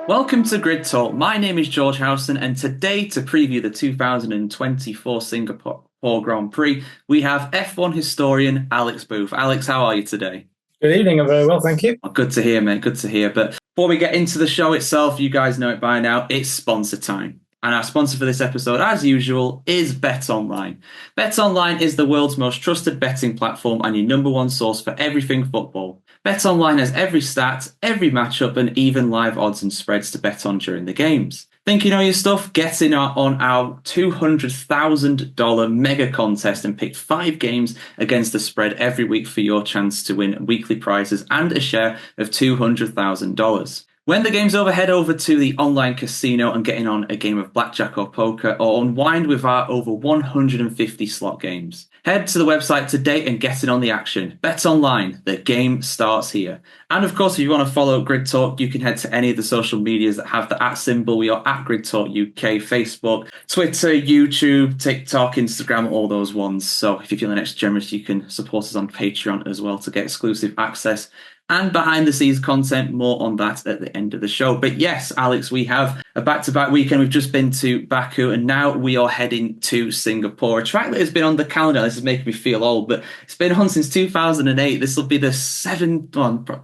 Welcome to Grid Talk. My name is George Howson, and today, to preview the 2024 Singapore Grand Prix, we have F1 historian Alex Booth. Alex, how are you today? Good evening. I'm very well, thank you. Oh, good to hear, mate. Good to hear. But before we get into the show itself, you guys know it by now, it's sponsor time. And our sponsor for this episode, as usual, is BetOnline. BetOnline is the world's most trusted betting platform and your number one source for everything football. BetOnline has every stat, every matchup, and even live odds and spreads to bet on during the games. Think you know your stuff? Get in on our $200,000 mega contest and pick 5 games against the spread every week for your chance to win weekly prizes and a share of $200,000. When the game's over, head over to the online casino and get in on a game of blackjack or poker or unwind with our over 150 slot games. Head to the website today and get in on the action. Bet online, the game starts here. And of course, if you want to follow Grid Talk, you can head to any of the social medias that have the @ symbol. We are at Grid Talk UK, Facebook, Twitter, YouTube, TikTok, Instagram, all those ones. So if you're feeling extra generous, you can support us on Patreon as well to get exclusive access and behind the scenes content. More on that at the end of the show. But yes, Alex, we have a back-to-back weekend. We've just been to Baku and now we are heading to Singapore, a track that has been on the calendar. This is making me feel old, but it's been on since 2008. This will be the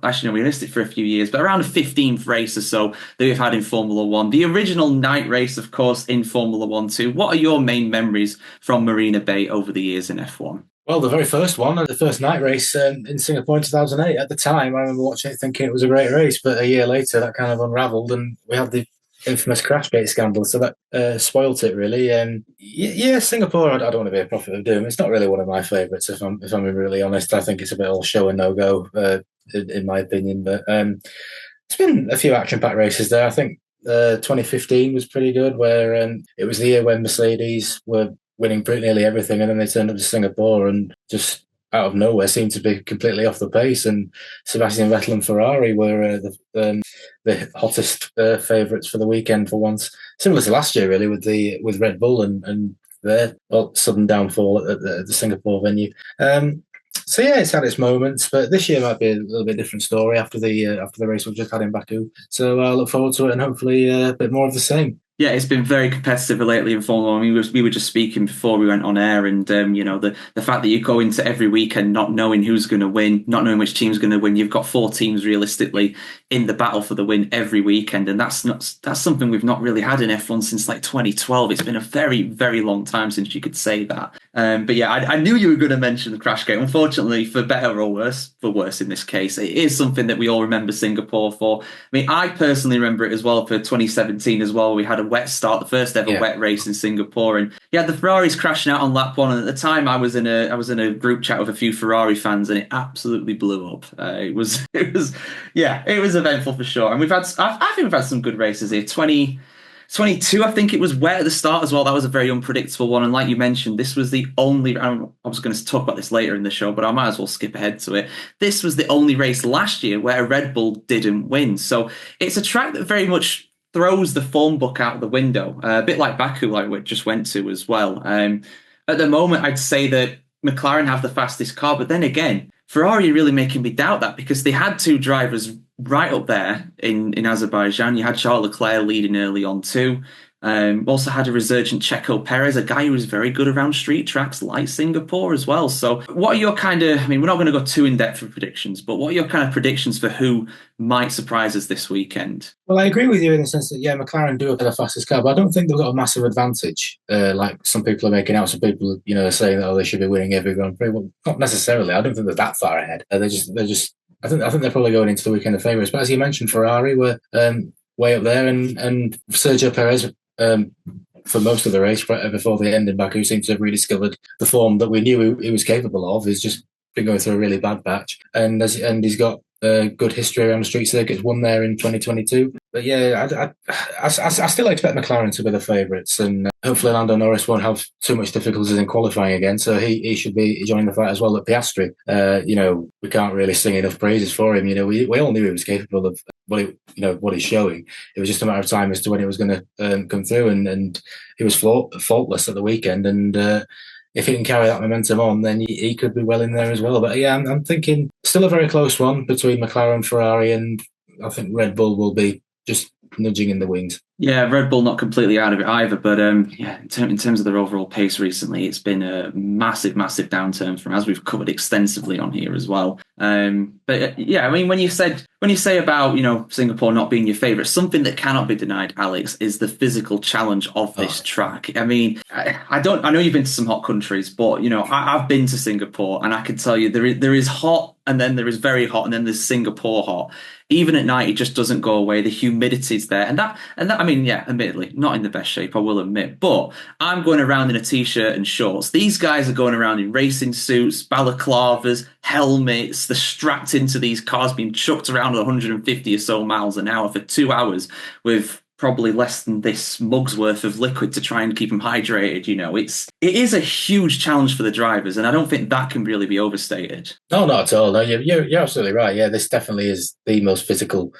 actually no, we missed it for a few years, but around the 15th race or so that we've had in Formula One. The original night race, of course, in Formula One too. What are your main memories from Marina Bay over the years in F1? Well, the very first one, the first night race in Singapore in 2008. At the time, I remember watching it thinking it was a great race, but a year later that kind of unravelled and we had the infamous Crashgate scandal, so that spoilt it really. Yeah, Singapore, I don't want to be a prophet of doom. It's not really one of my favourites, if I'm being really honest. I think it's a bit all show and no-go, in my opinion. But it's been a few action-packed races there. I think 2015 was pretty good, where it was the year when Mercedes were winning pretty nearly everything, and then they turned up to Singapore and just out of nowhere seemed to be completely off the pace. And Sebastian Vettel and Ferrari were the hottest favourites for the weekend for once, similar to last year really with Red Bull and their sudden downfall at the Singapore venue. So yeah, it's had its moments, but this year might be a little bit different story after the race we've just had in Baku. So I look forward to it and hopefully a bit more of the same. Yeah, it's been very competitive lately in Formula One. We were just speaking before we went on air, and the fact that you go into every weekend not knowing who's going to win, not knowing which team's going to win. You've got 4 teams realistically in the battle for the win every weekend, and that's something we've not really had in F1 since like 2012. It's been a very, very long time since you could say that. But yeah, I knew you were going to mention the Crashgate. Unfortunately, for better or worse, for worse in this case, it is something that we all remember Singapore for. I mean, I personally remember it as well for 2017 as well. We had a wet start, the first ever wet race in Singapore, and you had the Ferraris crashing out on lap 1. And at the time, I was in a group chat with a few Ferrari fans, and it absolutely blew up. It was eventful for sure. And I think we've had some good races here. 2022, I think it was wet at the start as well. That was a very unpredictable one. And like you mentioned, this was the only, I was going to talk about this later in the show, but I might as well skip ahead to it. This was the only race last year where a Red Bull didn't win. So it's a track that very much throws the form book out the window, a bit like Baku, like we just went to as well. At the moment, I'd say that McLaren have the fastest car, but then again, Ferrari are really making me doubt that because they had 2 drivers right up there in Azerbaijan. You had Charles Leclerc leading early on too. Also had a resurgent Checo Perez, a guy who was very good around street tracks like Singapore as well. So what are your we're not going to go too in-depth with predictions, but what are your kind of predictions for who might surprise us this weekend? Well, I agree with you in the sense that, yeah, McLaren do have the fastest car, but I don't think they've got a massive advantage, like some people are making out. Some people, are saying that, they should be winning every Grand Prix. Well, not necessarily. I don't think they're that far ahead. They're just. I think they're probably going into the weekend of favourites. But as you mentioned, Ferrari were way up there, and Sergio Perez, for most of the race before the end in Baku, seems to have rediscovered the form that we knew he was capable of. He's just been going through a really bad patch, and he's got a good history around the street circuits. Won there in 2022. But yeah, I still expect McLaren to be the favourites, and hopefully Lando Norris won't have too much difficulties in qualifying again. So he should be joining the fight as well at Piastri. We can't really sing enough praises for him. We all knew he was capable of what he's showing. It was just a matter of time as to when it was going to come through, and he was faultless at the weekend. And if he can carry that momentum on, then he could be well in there as well. But yeah, I'm thinking still a very close one between McLaren, Ferrari, and I think Red Bull will be just nudging in the wings. Yeah, Red Bull not completely out of it either, but yeah, in terms of their overall pace recently, it's been a massive, massive downturn from as we've covered extensively on here as well. But yeah, I mean, when you say about Singapore not being your favourite, something that cannot be denied, Alex, is the physical challenge of this track. I mean, I know you've been to some hot countries, but I've been to Singapore, and I can tell you there is hot, and then there is very hot, and then there's Singapore hot. Even at night, it just doesn't go away. The humidity's there, and that. I mean, yeah, admittedly, not in the best shape, I will admit. But I'm going around in a t-shirt and shorts. These guys are going around in racing suits, balaclavas, helmets. They're strapped into these cars, being chucked around at 150 or so miles an hour for 2 hours with probably less than this mug's worth of liquid to try and keep them hydrated. It is a huge challenge for the drivers, and I don't think that can really be overstated. No, not at all. No, you're absolutely right. Yeah, this definitely is the most physical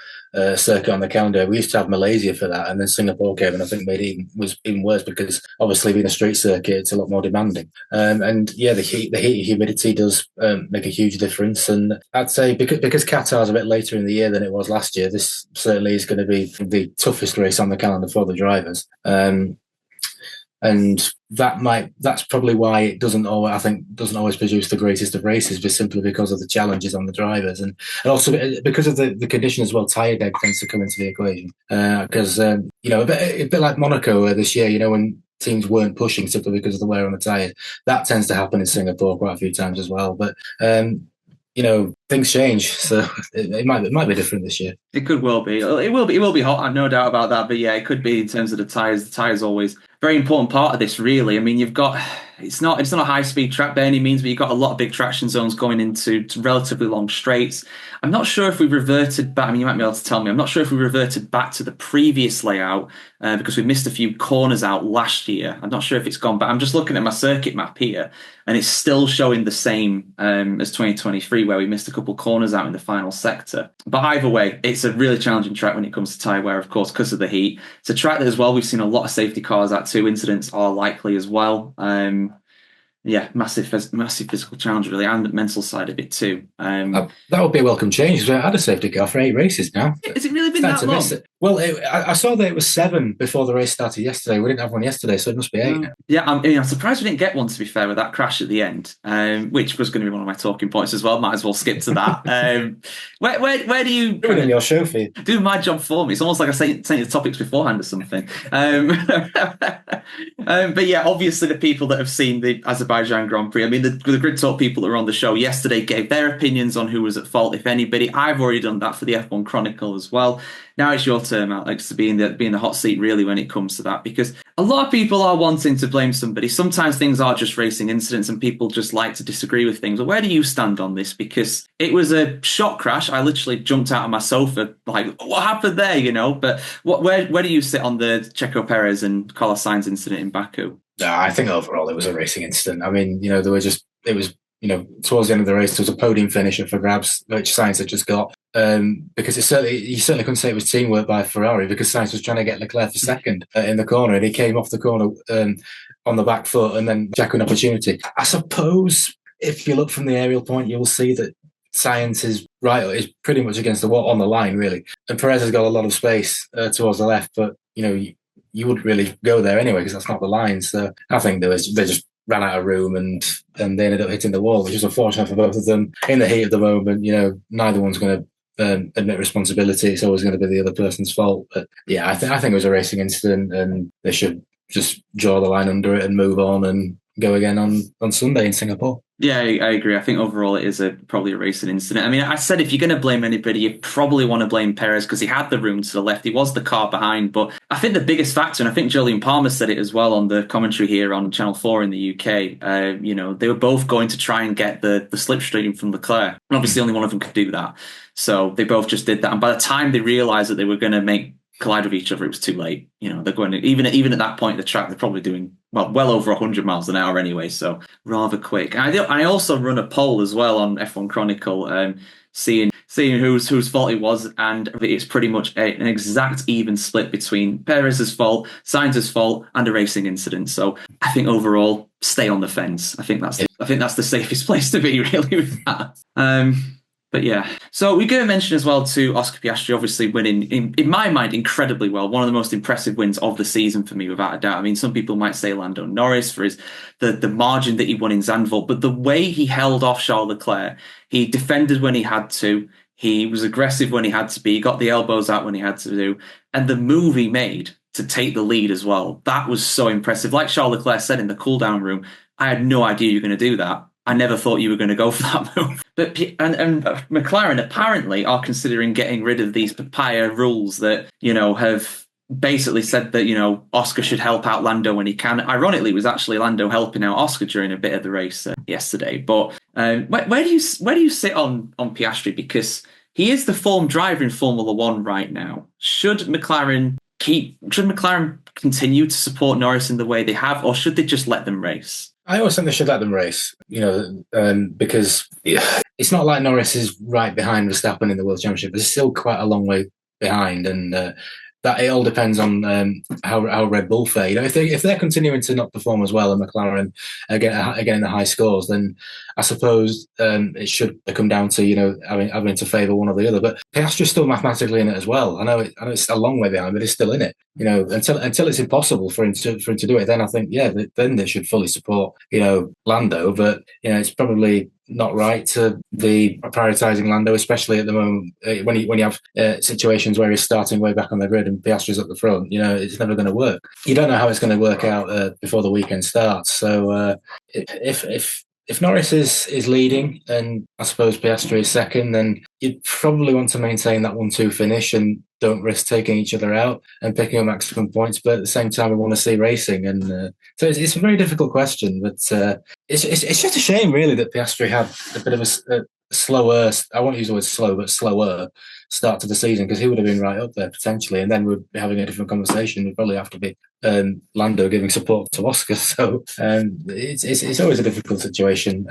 circuit on the calendar. We used to have Malaysia for that, and then Singapore came, and I think was even worse because obviously being a street circuit, it's a lot more demanding. And yeah, the heat and humidity does make a huge difference. And I'd say because Qatar's a bit later in the year than it was last year, this certainly is going to be the toughest race on the calendar for the drivers. And that's probably why it doesn't always produce the greatest of races, just simply because of the challenges on the drivers, and also because of the condition as well. Tyre deg tends to come into the equation because a bit like Monaco this year, when teams weren't pushing simply because of the wear on the tyres. That tends to happen in Singapore quite a few times as well, but things change, so it might be different this year. It could well be. It will be hot, I've no doubt about that. But yeah, it could be in terms of the tyres. The tyres always very important part of this, really. I mean, it's not a high speed track by any means, but you've got a lot of big traction zones going into relatively long straights. I'm not sure if we reverted back. I mean, you might be able to tell me. I'm not sure if we reverted back to the previous layout because we missed a few corners out last year. I'm not sure if it's gone back. I'm just looking at my circuit map here, and it's still showing the same as 2023, where we missed a couple corners out in the final sector. But either way, it's a really challenging track when it comes to tyre wear, of course, because of the heat. It's a track that as well we've seen a lot of safety cars at too. Incidents are likely as well. Yeah, massive physical challenge, really, and the mental side of it too. That would be a welcome change. We've had a safety car for 8 races now. Has it really been that long? Well, I saw that it was 7 before the race started yesterday. We didn't have one yesterday, so it must be 8 now. Yeah, I'm surprised we didn't get one, to be fair, with that crash at the end, which was going to be one of my talking points as well. Might as well skip to that. Where do you... Doing your show for you. Doing my job for me. It's almost like I sent you the topics beforehand or something. But yeah, obviously the people that have seen the Azerbaijan Grand Prix, I mean, the Grid Talk people that were on the show yesterday gave their opinions on who was at fault, if anybody. I've already done that for the F1 Chronicle as well. Now it's your turn, Alex, to be in the hot seat, really, when it comes to that, because a lot of people are wanting to blame somebody. Sometimes things are just racing incidents and people just like to disagree with things. But where do you stand on this? Because it was a shock crash. I literally jumped out of my sofa, like, what happened there, But where do you sit on the Checo Perez and Carlos Sainz incident in Baku? I think overall it was a racing incident. I mean, towards the end of the race, there was a podium finisher for grabs, which Sainz had just got. Because you certainly couldn't say it was teamwork by Ferrari, because Sainz was trying to get Leclerc for second in the corner, and he came off the corner on the back foot, and then Jack an opportunity. I suppose if you look from the aerial point, you will see that Sainz is pretty much against the wall on the line, really, and Perez has got a lot of space towards the left, but you wouldn't really go there anyway because that's not the line. So I think they just ran out of room and they ended up hitting the wall, which is unfortunate for both of them. In the heat of the moment, neither one's going to admit responsibility. It's always going to be the other person's fault. But yeah, I think it was a racing incident, and they should just draw the line under it and move on and go again on Sunday in Singapore. Yeah, I agree. I think overall it is probably a racing incident. I mean, I said if you're going to blame anybody, you probably want to blame Perez because he had the room to the left. He was the car behind. But I think the biggest factor, and I think Jolyon Palmer said it as well on the commentary here on Channel 4 in the UK, they were both going to try and get the slipstream from Leclerc. And obviously only one of them could do that. So they both just did that. And by the time they realised that they were going to collide with each other, it was too late. They're going to, even at that point in the track, they're probably doing well over 100 miles an hour anyway, so rather quick. And I also run a poll as well on F1 Chronicle, seeing whose fault it was, and it's pretty much an exact even split between Perez's fault, Sainz's fault, and a racing incident. So I think overall, stay on the fence. I think that's the safest place to be, really, with that. But yeah, so we go mention as well to Oscar Piastri obviously winning in my mind incredibly well. One of the most impressive wins of the season for me, without a doubt. I mean, some people might say Lando Norris for his the margin that he won in Zandvoort, but the way he held off Charles Leclerc, he defended when he had to. He was aggressive when he had to be. He got the elbows out when he had to do, and the move he made to take the lead as well. That was so impressive. Like Charles Leclerc said in the cool down room, I had no idea you were going to do that. I never thought you were going to go for that move. But and McLaren apparently are considering getting rid of these papaya rules that have basically said that Oscar should help out Lando when he can. Ironically, it was actually Lando helping out Oscar during a bit of the race yesterday. But where do you sit on Piastri, because he is the form driver in Formula One right now? Should McLaren continue to support Norris in the way they have, or should they just let them race? I always think they should let them race, because it's not like Norris is right behind Verstappen in the World Championship. There's still quite a long way behind, and that it all depends on how Red Bull fare. If they're continuing to not perform as well, and McLaren again the high scores, then I suppose it should come down to having to favour one or the other. But Piastri's still mathematically in it as well. I know it's a long way behind, but he's still in it. Until it's impossible for him to do it, then I think then they should fully support Lando. But it's probably not right to be prioritising Lando, especially at the moment when you have situations where he's starting way back on the grid and Piastri's at the front. It's never going to work. You don't know how it's going to work out before the weekend starts. So if Norris is leading and I suppose Piastri is second, then you'd probably want to maintain that 1-2 finish and don't risk taking each other out and picking up maximum points. But at the same time, we want to see racing. And so it's a very difficult question. But it's just a shame, really, that Piastri had a bit of a slower, I won't use the word slow, but slower start to the season, because he would have been right up there potentially. And then we'd be having a different conversation. We'd probably have to be Lando giving support to Oscar. So it's always a difficult situation.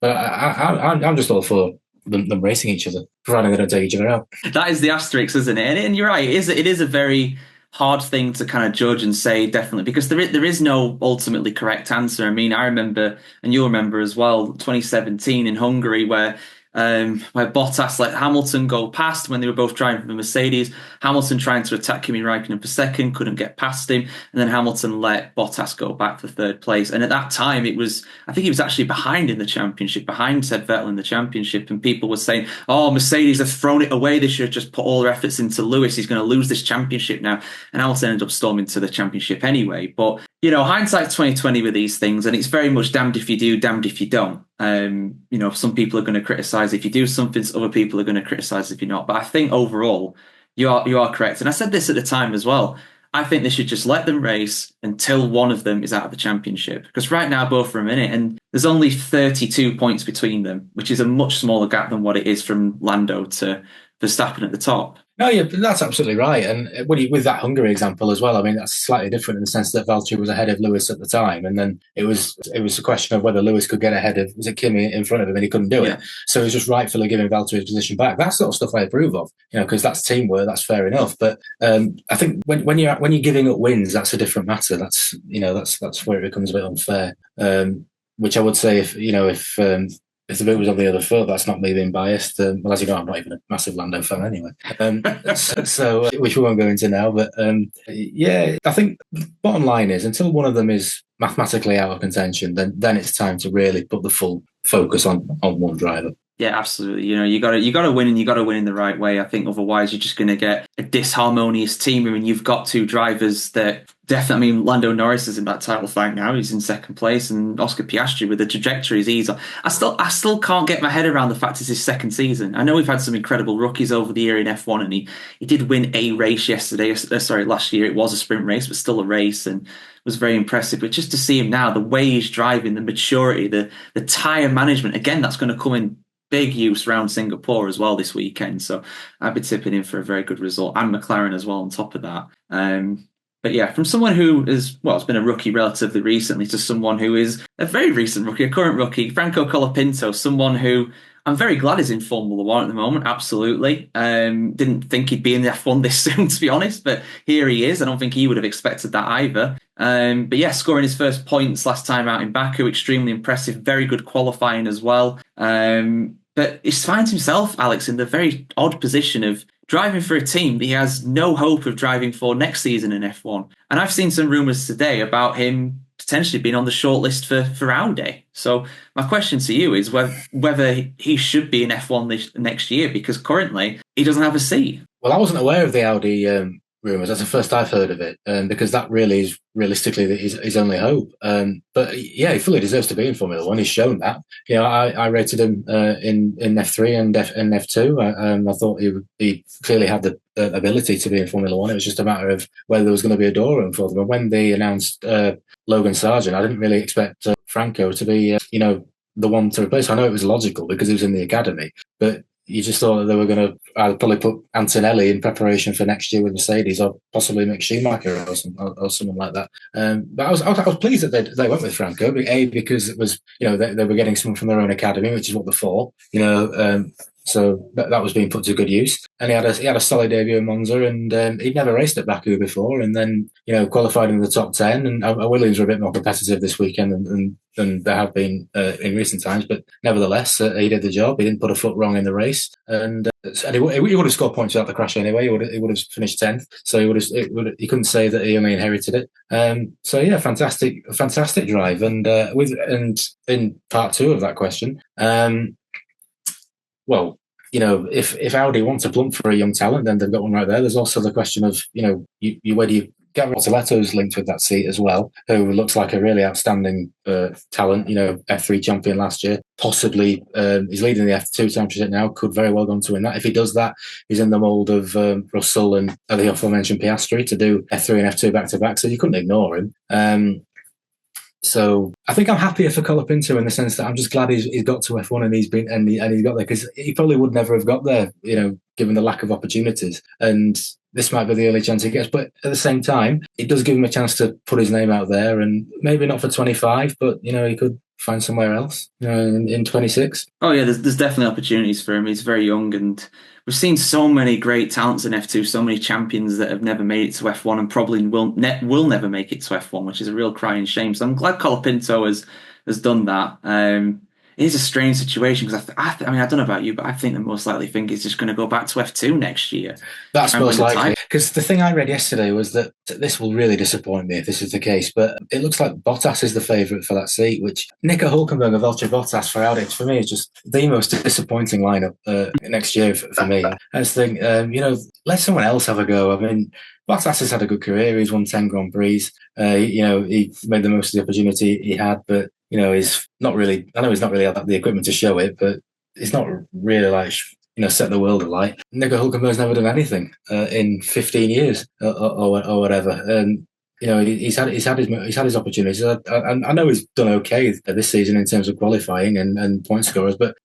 But I'm just all for them racing each other, providing they don't take each other out. That is the asterisk, isn't it? And you're right. It is a very hard thing to kind of judge and say, definitely, because there is no ultimately correct answer. I mean, I remember, and you'll remember as well, 2017 in Hungary, where Bottas let Hamilton go past when they were both driving for the Mercedes. Hamilton trying to attack Kimi Raikkonen for second, couldn't get past him, and then Hamilton let Bottas go back for third place. And at that time, I think he was actually behind in the championship, behind Ted Vettel in the championship, and people were saying, "Oh, Mercedes have thrown it away. They should have just put all their efforts into Lewis. He's going to lose this championship now." And Hamilton ended up storming to the championship anyway. But hindsight's 2020 with these things, and it's very much damned if you do, damned if you don't. Some people are going to criticize if you do something, other people are going to criticize if you're not. But I think overall, you are correct. And I said this at the time as well. I think they should just let them race until one of them is out of the championship. Because right now, both are in it, and there's only 32 points between them, which is a much smaller gap than what it is from Lando to Verstappen at the top. No, yeah, that's absolutely right. And with that Hungary example as well, I mean, that's slightly different in the sense that Valtteri was ahead of Lewis at the time. And then it was a question of whether Lewis could get ahead of, was it Kimi in front of him, and he couldn't do it. So it was just rightfully giving Valtteri his position back. That sort of stuff I approve of, because that's teamwork, that's fair enough. But I think when you're giving up wins, that's a different matter. That's where it becomes a bit unfair. Which I would say if the boot was on the other foot, that's not me being biased. Well, as you know, I'm not even a massive Lando fan anyway. So which we won't go into now. But I think bottom line is, until one of them is mathematically out of contention, then it's time to really put the full focus on one driver. Yeah, absolutely. You got to win, and you got to win in the right way. I think otherwise you're just going to get a disharmonious team. I mean, you've got two drivers that definitely. I mean, Lando Norris is in that title fight now. He's in second place, and Oscar Piastri with the trajectories he's on. I still can't get my head around the fact it's his second season. I know we've had some incredible rookies over the year in F1, and he did win a race last year. It was a sprint race, but still a race, and was very impressive. But just to see him now, the way he's driving, the maturity, the tyre management, again, that's going to come in big use around Singapore as well this weekend. So I'd be tipping in for a very good result, and McLaren as well on top of that. But yeah, from someone who has been a rookie relatively recently to someone who is a very recent rookie, a current rookie, Franco Colapinto, someone who I'm very glad is in Formula One at the moment. Absolutely. Didn't think he'd be in the F1 this soon, to be honest, but here he is. I don't think he would have expected that either. But yeah, scoring his first points last time out in Baku, extremely impressive. Very good qualifying as well. But he finds himself, Alex, in the very odd position of driving for a team that he has no hope of driving for next season in F1. And I've seen some rumours today about him potentially being on the shortlist for Audi. So my question to you is whether he should be in F1 next year, because currently he doesn't have a seat. Well, I wasn't aware of the Audi rumours. That's the first I've heard of it, because that really is realistically his only hope. But yeah, he fully deserves to be in Formula One. He's shown that. You know, I rated him in F3 and F2. I thought he clearly had the ability to be in Formula One. It was just a matter of whether there was going to be a door room for them. And when they announced Logan Sargent, I didn't really expect Franco to be, the one to replace. I know it was logical because he was in the academy, but you just thought that they were going to probably put Antonelli in preparation for next year with Mercedes, or possibly Mick Schumacher or someone like that. But I was pleased that they went with Franco. Because it was, they were getting someone from their own academy, which is what they're for. So that was being put to good use. And he had a solid debut in Monza, and he'd never raced at Baku before, and then qualified in the top 10. And Williams were a bit more competitive this weekend than there have been in recent times, but nevertheless, he did the job. He didn't put a foot wrong in the race, and he would have scored points without the crash anyway. He would have finished 10th, so he couldn't say that he only inherited it. So yeah, fantastic drive, and in part two of that question. Well, if Audi want to plump for a young talent, then they've got one right there. There's also the question of, where do you get Bortoletto's linked with that seat as well, who looks like a really outstanding talent, F3 champion last year. Possibly, he's leading the F2 championship now, could very well go on to win that. If he does that, he's in the mould of Russell and the aforementioned Piastri to do F3 and F2 back-to-back, so you couldn't ignore him. So I think I'm happier for Colapinto in the sense that I'm just glad he's got to F1 and he's got there, because he probably would never have got there, given the lack of opportunities. And this might be the early chance he gets. But at the same time, it does give him a chance to put his name out there, and maybe not for 25, but he could find somewhere else in 26. Oh yeah, there's definitely opportunities for him. He's very young, and we've seen so many great talents in F2, so many champions that have never made it to F1 and probably will never make it to F1, which is a real crying shame. So I'm glad Colapinto has done that. It is a strange situation because I don't know about you, but I think the most likely thing is just going to go back to F2 next year. That's most likely, because the thing I read yesterday was that this will really disappoint me if this is the case, but it looks like Bottas is the favourite for that seat, which Nico Hülkenberg and Valtteri Bottas for Audi, for me, is just the most disappointing lineup next year for me. I just think, let someone else have a go. I mean, Bottas has had a good career. He's won 10 Grand Prix. He made the most of the opportunity he had, but he's not really. I know he's not really had the equipment to show it, but he's not really set the world alight. Nico Hülkenberg's never done anything in 15 years or whatever, and he's had his opportunities. I know he's done okay this season in terms of qualifying and point scorers, but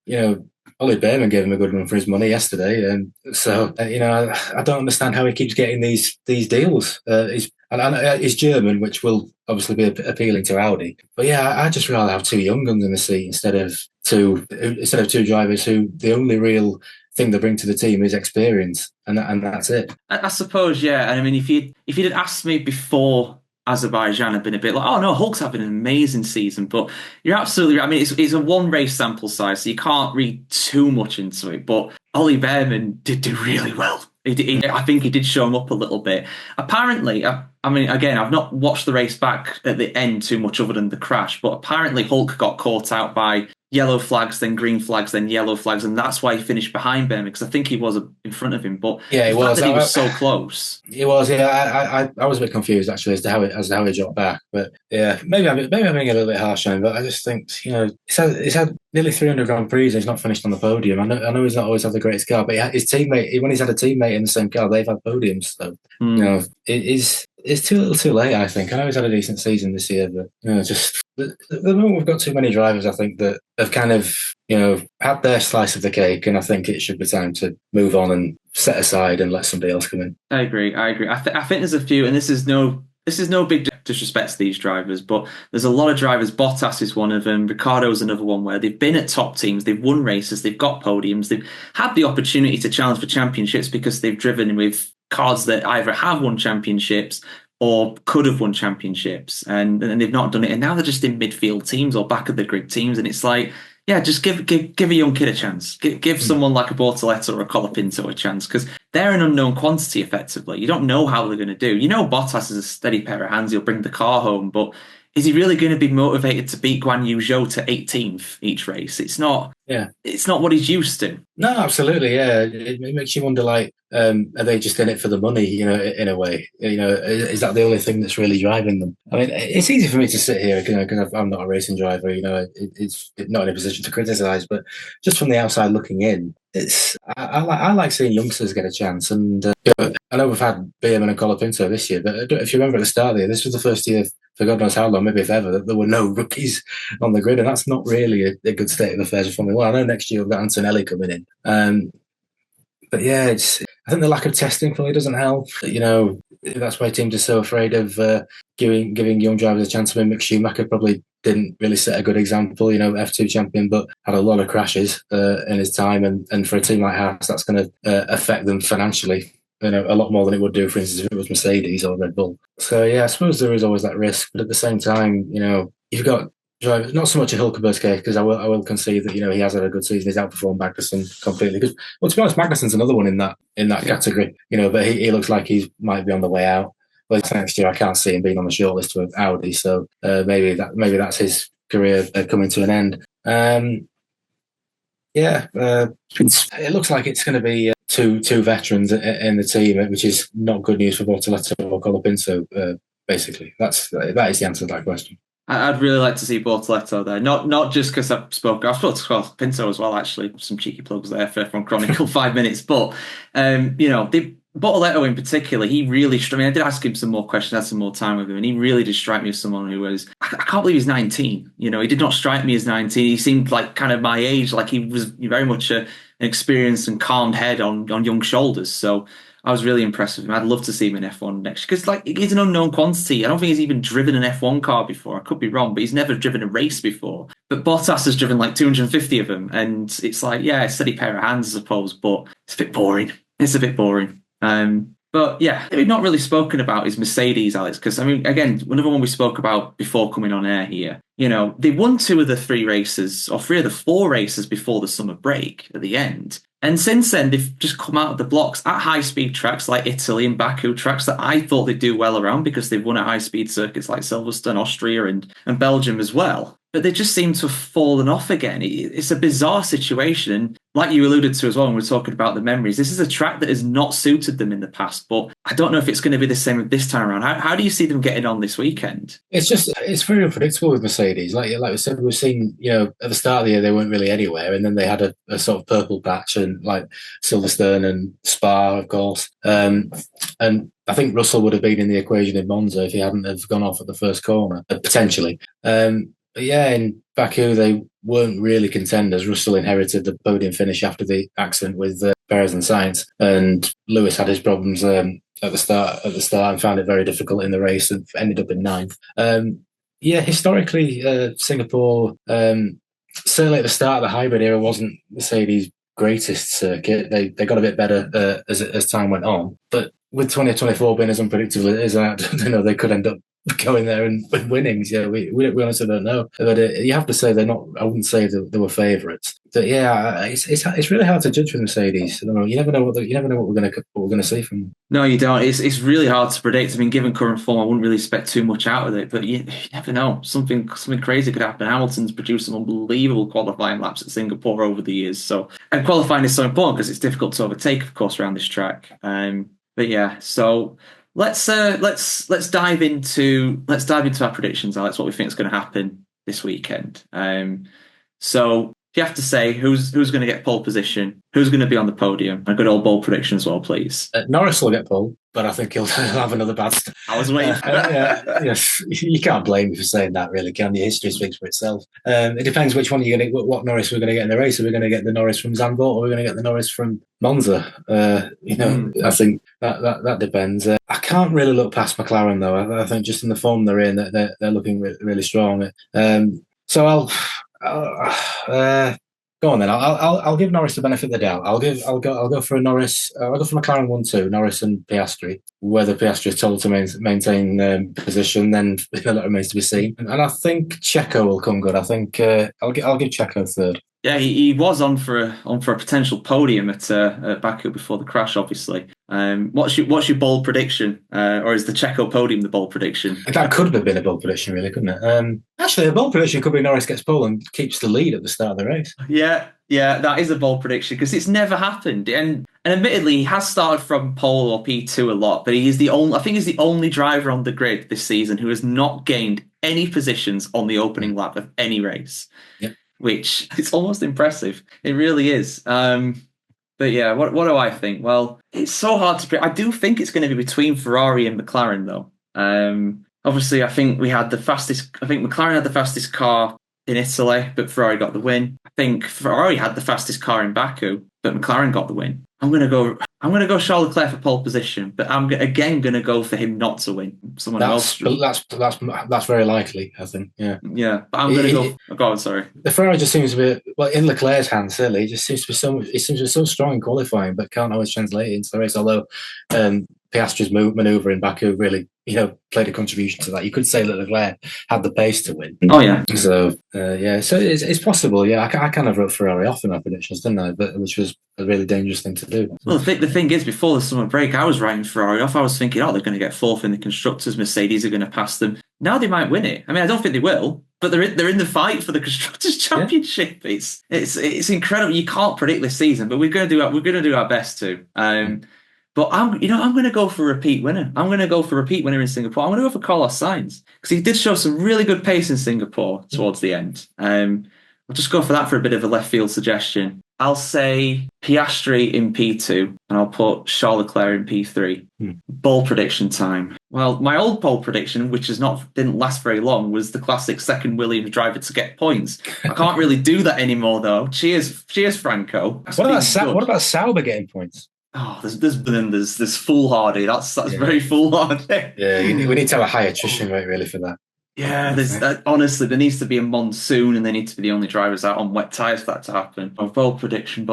Ollie Behrman gave him a good run for his money yesterday, and so I don't understand how he keeps getting these deals. He's German, which will obviously be appealing to Audi. But yeah, I just rather have two young guns in the seat instead of two drivers who the only real thing they bring to the team is experience, and that's it. I suppose, yeah. And I mean, if you'd had asked me before Azerbaijan, had been a bit like, oh no, Hulk's having an amazing season, but you're absolutely right. I mean, it's a one race sample size, so you can't read too much into it. But Ollie Behrman did do really well. I think he did show him up a little bit. Apparently, I mean, again, I've not watched the race back at the end too much other than the crash, but apparently Hulk got caught out by yellow flags, then green flags, then yellow flags, and that's why he finished behind Behrman, because I think he was in front of him. But yeah, he was. He was so close. He was. Yeah, I was a bit confused actually as to how he dropped back. But yeah, maybe I'm being a little bit harsh on him. But I just think he's had nearly 300 Grand Prix. And he's not finished on the podium. I know he's not always had the greatest car, but his teammate, when he's had a teammate in the same car, they've had podiums. So it's too little, too late. I think. I know he's had a decent season this year, but just the moment we've got too many drivers, I think, that have kind of had their slice of the cake, and I think it should be time to move on and set aside and let somebody else come in. I agree. I think there's a few, and this is no big disrespect to these drivers, but there's a lot of drivers. Bottas is one of them. Ricciardo's another one where they've been at top teams, they've won races, they've got podiums, they've had the opportunity to challenge for championships because they've driven with cars that either have won championships or could have won championships, and they've not done it, and now they're just in midfield teams or back of the grid teams, and it's like, Yeah, just give a young kid a chance. Give Mm. someone like a Bortoleto or a Colapinto a chance because they're an unknown quantity. Effectively, you don't know how they're going to do. You know, Bottas is a steady pair of hands. He'll bring the car home, but is he really going to be motivated to beat Guan Yu Zhou to 18th each race? It's not. Yeah. It's not what he's used to. No, absolutely. Yeah. It makes you wonder, like, are they just in it for the money, in a way? Is that the only thing that's really driving them? I mean, it's easy for me to sit here, because I'm not a racing driver, it's not in a position to criticize, but just from the outside looking in, I like seeing youngsters get a chance. And I know we've had Beerman and Colapinto this year, but if you remember at the start of the year, this was the first year for God knows how long, maybe if ever, that there were no rookies on the grid, and that's not really a good state of affairs for Formula One. I know next year we've got Antonelli coming in, but yeah, I think the lack of testing probably doesn't help. That's why teams are so afraid of giving young drivers a chance. I mean, Mick Schumacher probably didn't really set a good example. F2 champion, but had a lot of crashes in his time, and for a team like Haas, that's going to affect them financially. A lot more than it would do, for instance, if it was Mercedes or Red Bull. So yeah, I suppose there is always that risk, but at the same time, you've got drivers. Not so much a Hulkenberg's case, because I will concede that he has had a good season. He's outperformed Magnussen completely. Because, well, to be honest, Magnussen's another one in that category. But he looks like he might be on the way out. Well, next year I can't see him being on the shortlist with Audi, so maybe that's his career coming to an end. It looks like it's going to be two veterans in the team, which is not good news for Bortoleto or Colapinto. Basically, that is the answer to that question. I'd really like to see Bortoleto there, not just because I've spoke to Colapinto as well. Actually, some cheeky plugs there from Chronicle 5 minutes, but the Bortoleto in particular, he really. I mean, I did ask him some more questions, had some more time with him, and he really did strike me as someone who was. I can't believe he's 19. He did not strike me as 19. He seemed like kind of my age, like he was very much an experienced and calmed head on young shoulders. So I was really impressed with him. I'd love to see him in F1 next because he's an unknown quantity. I don't think he's even driven an F1 car before. I could be wrong, but he's never driven a race before. But Bottas has driven like 250 of them, and it's like, yeah, a steady pair of hands, I suppose, but it's a bit boring. It's a bit boring. But yeah, we've not really spoken about is Mercedes, Alex, because I mean, again, another one we spoke about before coming on air here. They won 2 of the 3 races, or 3 of the 4 races before the summer break at the end. And since then, they've just come out of the blocks at high-speed tracks like Italy and Baku, tracks that I thought they'd do well around because they've won at high-speed circuits like Silverstone, Austria, and Belgium as well. But they just seem to have fallen off again. It's a bizarre situation. And like you alluded to as well when we were talking about the memories, this is a track that has not suited them in the past. But I don't know if it's going to be the same this time around. How do you see them getting on this weekend? It's very unpredictable with Mercedes. Like we said, we've seen, at the start of the year, they weren't really anywhere. And then they had a sort of purple patch and like Silverstone and Spa, of course. And I think Russell would have been in the equation in Monza if he hadn't have gone off at the first corner, potentially. But yeah, in Baku, they weren't really contenders. Russell inherited the podium finish after the accident with Perez and Sainz, and Lewis had his problems at the start and found it very difficult in the race and ended up in 9th. Historically, Singapore, certainly at the start of the hybrid era, wasn't Mercedes' greatest circuit. They got a bit better as time went on, but with 2024 being as unpredictable as it is, they could end up going there and winnings. Yeah, we honestly don't know. But you have to say they're not. I wouldn't say they were favourites. But yeah, it's really hard to judge with Mercedes. I don't know. You never know what we're gonna see from them. No, you don't. It's really hard to predict. I mean, given current form, I wouldn't really expect too much out of it. But you never know. Something crazy could happen. Hamilton's produced some unbelievable qualifying laps at Singapore over the years. So, and qualifying is so important because it's difficult to overtake, of course, around this track. But yeah, so. Let's dive into our predictions, Alex. What we think is going to happen this weekend. So if you have to say who's going to get pole position, who's going to be on the podium, a good old bold prediction as well, please. Norris will get pole, but I think he'll have another bad start. I was waiting for that. Yes, you can't blame me for saying that, really, can you? History speaks for itself. It depends which one you're going to, what Norris we're going to get in the race. Are we going to get the Norris from Zandvoort, or are we going to get the Norris from Monza? I think that depends. I can't really look past McLaren though. I think just in the form they're in, they're looking really strong. So Go on then. I'll give Norris the benefit of the doubt. I'll go for a Norris. I'll go for McLaren 1-2. Norris and Piastri. Whether Piastri is told to maintain position, then that remains to be seen. And I think Checo will come good. I think I'll give Checo third. Yeah, he was on for a potential podium at Baku before the crash, obviously. What's your bold prediction, or is the Checo podium the bold prediction? That could have been a bold prediction, really, couldn't it? Actually, a bold prediction could be Norris gets pole and keeps the lead at the start of the race. Yeah, that is a bold prediction because it's never happened. And admittedly, he has started from pole or P2 a lot, but I think he's the only driver on the grid this season who has not gained any positions on the opening lap of any race. Yep. Which is almost impressive. It really is. But yeah, what do I think? Well, it's so hard to predict. I do think it's going to be between Ferrari and McLaren, though. Obviously, I think McLaren had the fastest car in Italy, but Ferrari got the win. I think Ferrari had the fastest car in Baku, but McLaren got the win. I'm gonna go Charles Leclerc for pole position, but I'm again gonna go for him not to win. Someone else. That's very likely, I think. Yeah. Yeah, but I'm gonna go. Go on, sorry. The Ferrari just seems to be in Leclerc's hands. Certainly, he just seems to be so much. He seems to be so strong in qualifying, but can't always translate it into the race. Although Piastri's maneuver in Baku really, played a contribution to that. You could say that Leclerc had the pace to win. Oh yeah. So so it's possible. Yeah, I kind of wrote Ferrari off in my predictions, didn't I? But which was a really dangerous thing to do. Well, the thing is, before the summer break, I was writing Ferrari off. I was thinking, they're going to get fourth in the constructors. Mercedes are going to pass them. Now they might win it. I mean, I don't think they will, but they're in the fight for the constructors championship. Yeah. It's incredible. You can't predict this season, but we're going to do our best to. But I'm going to go for a repeat winner. I'm going to go for a repeat winner in Singapore. I'm going to go for Carlos Sainz because he did show some really good pace in Singapore towards the end. I'll just go for that for a bit of a left field suggestion. I'll say Piastri in P2 and I'll put Charles Leclerc in P3. Bold prediction time. Well, my old bold prediction, which didn't last very long, was the classic second Williams driver to get points. I can't really do that anymore, though. Cheers, Franco. What about Sauber getting points? Oh, there's foolhardy. That's very foolhardy. Yeah, we need to have a high attrition rate really for that. Yeah, honestly, there needs to be a monsoon, and they need to be the only drivers out on wet tyres for that to happen. Oh, bold prediction.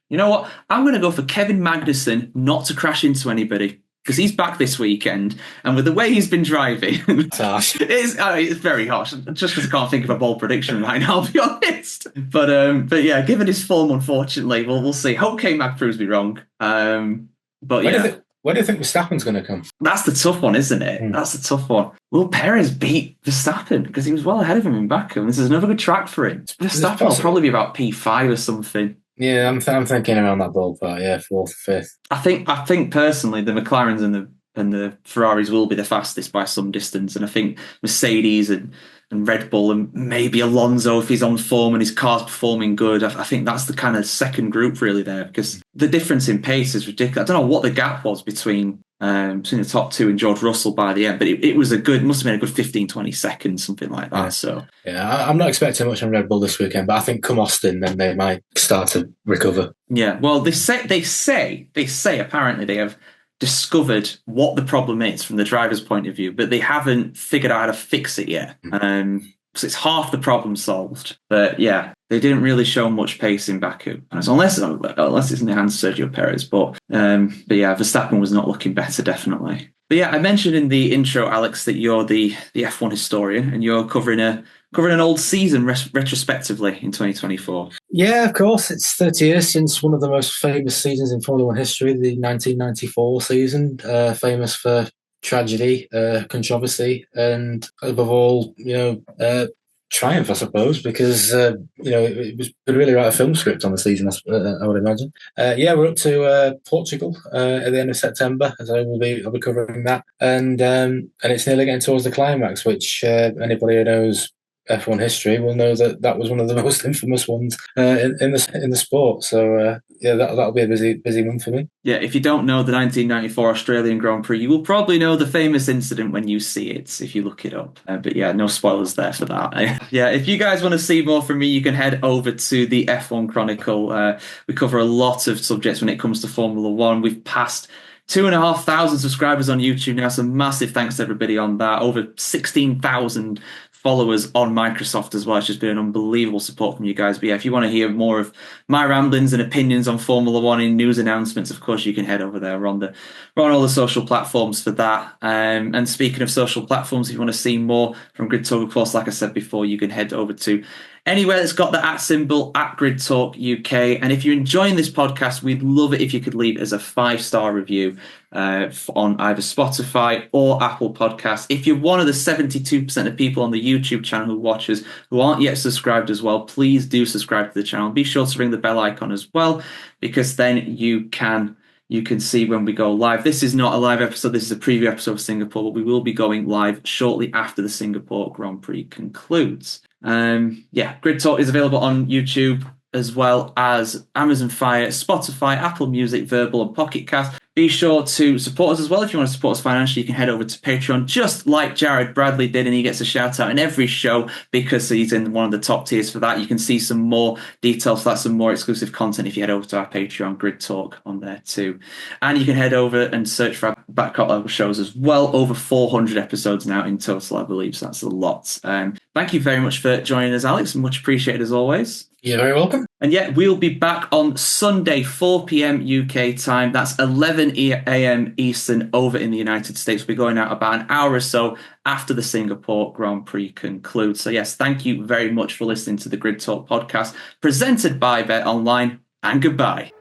You know what? I'm going to go for Kevin Magnussen not to crash into anybody because he's back this weekend, and with the way he's been driving, it's harsh. It's very harsh. Just because I can't think of a bold prediction right now, I'll be honest. But yeah, given his form, unfortunately, we'll see. Hope K-Mag proves me wrong. But yeah. Where do you think Verstappen's going to come? That's the tough one, isn't it? That's the tough one. Will Perez beat Verstappen? Because he was well ahead of him in Baku, and this is another good track for him. Verstappen will probably be about P5 or something. Yeah, I'm thinking around that ballpark. Yeah, 4th, 5th. I think personally, the McLarens and the Ferraris will be the fastest by some distance, and I think Mercedes and Red Bull and maybe Alonso if he's on form and his car's performing good. I think that's the kind of second group really there because the difference in pace is ridiculous. I don't know what the gap was between the top two and George Russell by the end, but it must have been a good 15, 20 seconds, something like that. Yeah. So yeah, I'm not expecting much on Red Bull this weekend, but I think come Austin, then they might start to recover. Yeah, well, they say apparently they have discovered what the problem is from the driver's point of view, but they haven't figured out how to fix it yet. So it's half the problem solved. But yeah, they didn't really show much pace in Baku, unless it's in the hands of Sergio Perez. But yeah, Verstappen was not looking better, definitely. But yeah, I mentioned in the intro, Alex, that you're the F1 historian and you're covering an old season retrospectively in 2024. Yeah, of course. It's 30 years since one of the most famous seasons in Formula One history, the 1994 season, famous for tragedy, controversy, and above all, triumph, I suppose, because it was could really write a film script on the season, I would imagine. We're up to Portugal at the end of September, as I'll be covering that, and it's nearly getting towards the climax, which anybody who knows F1 history will know that was one of the most infamous ones in the sport. So that'll be a busy month for me. Yeah, if you don't know the 1994 Australian Grand Prix, you will probably know the famous incident when you see it if you look it up. But yeah, no spoilers there for that. Yeah, if you guys want to see more from me, you can head over to the F1 Chronicle. We cover a lot of subjects when it comes to Formula One. We've passed 2,500 subscribers on YouTube now, so massive thanks to everybody on that. Over 16,000 follow us on Microsoft as well. It's just been an unbelievable support from you guys. But yeah, if you want to hear more of my ramblings and opinions on Formula One in news announcements, of course, you can head over there. We're on all the social platforms for that. And speaking of social platforms, if you want to see more from Grid Talk, of course, like I said before, you can head over to anywhere that's got the @ symbol at Grid Talk UK. And if you're enjoying this podcast, we'd love it if you could leave us a 5-star review on either Spotify or Apple Podcasts. If you're one of the 72% of people on the YouTube channel who watch us who aren't yet subscribed as well, please do subscribe to the channel. Be sure to ring the bell icon as well, because then you can see when we go live. This is not a live episode. This is a preview episode of Singapore, but we will be going live shortly after the Singapore Grand Prix concludes. Grid Talk is available on YouTube as well as Amazon Fire, Spotify, Apple Music, Verbal, and Pocket Cast. Be sure to support us as well. If you want to support us financially, you can head over to Patreon, just like Jared Bradley did, and he gets a shout out in every show because he's in one of the top tiers for that. You can see some more details for that, some more exclusive content if you head over to our Patreon, Grid Talk on there too. And you can head over and search for our back catalog shows as well. Over 400 episodes now in total, I believe, so that's a lot. Thank you very much for joining us, Alex. Much appreciated as always. You're very welcome. And we'll be back on Sunday, 4 p.m. UK time. That's 11 a.m. Eastern over in the United States. We're going out about an hour or so after the Singapore Grand Prix concludes. So yes, thank you very much for listening to the Grid Talk podcast presented by Bet Online, and goodbye.